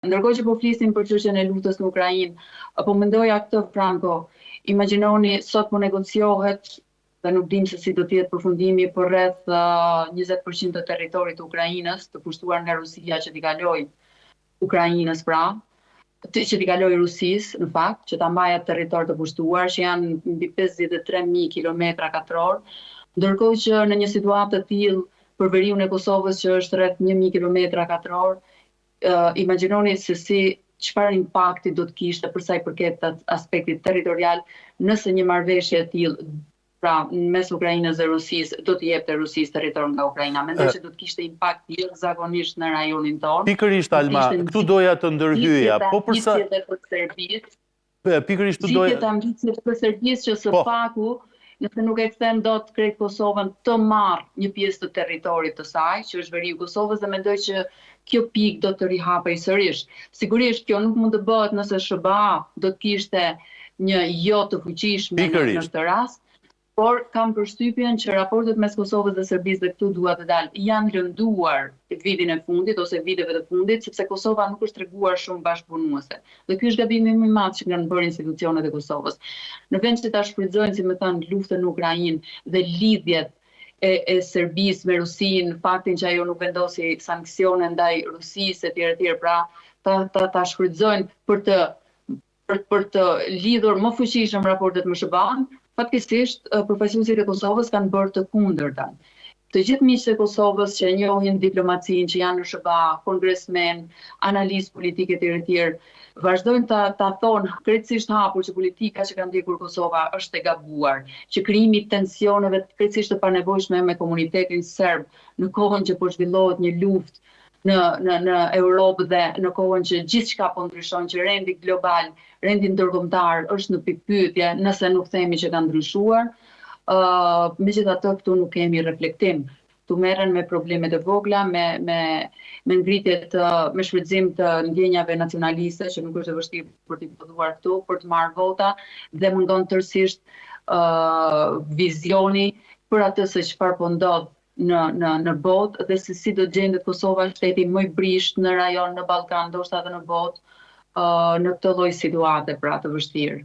Ndërkohë që po flisim për çështjen e luftës në Ukrainë, po mendoja këtë Franco, imagjinoni sot po negociohet dhe nuk dim se si do të jetë përfundimi për rreth 20% të territorit të Ukrainës, të pushtuar nga Rusia që t'i kalojë Ukrainës pra, që t'i kalojë Rusisë, në fakt, që ta mbajë atë territor të pushtuar, që janë mbi 53.000 km², ndërkohë që në një situatë të tillë për veriun e Kosovës që është rreth 1.000 km², imagjinoni se çfarë impakti do të kishte për sa i përket aspektit territorial nëse një marrëveshje e tillë pra mes Ukrainës dhe Rusisë do të jepte Rusisë territor nga Ukraina. Mendoj se do të kishte impakt jashtëzakonisht në rajonin tonë. Pikërisht Alma, këtu doja të ndërhyja, po përsa pikërisht këtu doja të ambicjet për Serbisë që së paku nëse nuk e kthen dot krejt Kosovën të marrë një pjesë të territorit të saj, që është veriu i Kosovës, dhe mendoj që kjo pikë do të rihapej sërish. Sigurisht kjo nuk mund të bëhet nëse SBA do të kishte një jo të fuqishme në këtë rast, por kam përshtypjen që raportet mes Kosovës dhe Serbisë, dhe këtu dua të dalë, janë lënduar vitin e fundit ose viteve të fundit, sepse Kosova nuk është treguar shumë bashkëpunuese. Dhe ky është gabimi më i madh që kanë bërë institucionet e Kosovës. Në vend që ta shfrytëzojnë, si më thënë, luftën në Ukrainë dhe lidhjet e Serbisë me Rusinë, faktin që ajo nuk vendosi sanksione ndaj Rusisë etj, pra ta shfrytëzojnë për të lidhur më fuqishëm raportet me SBA-n, fatkesisht përfaqësuesit e Kosovës kanë bërë të kundërtën. Të gjithë miqtë e Kosovës që njohin diplomacinë, që janë në SBA, kongresmen, analistë politike etj, vazhdojnë ta thonë krejtësisht hapur që politika që ka ndjekur Kosova është e gabuar, që krijimi i tensioneve krejtësisht të panevojshme me komunitetin serb në kohën që po zhvillohet një luftë në Europë dhe në kohën që gjithçka po ndryshon, që rendi global, rendi ndërkombëtar është në pikpyetje nëse nuk themi që ka ndryshuar. Megjithatë këtu nuk kemi reflektim. Tu merren me problemet e vogla, me ngritjet, me shfrytëzim të ndjenjave nacionaliste, që nuk është e vështirë për t'i prodhuar këtu, për të marrë vota, dhe mungon tërësisht vizioni për atë se çfarë po ndodh në botë dhe se si do gjendet Kosova, shteti më i brisht në rajon, në Ballkan, ndoshta edhe në botë, në këtë lloj situate pra të vështirë.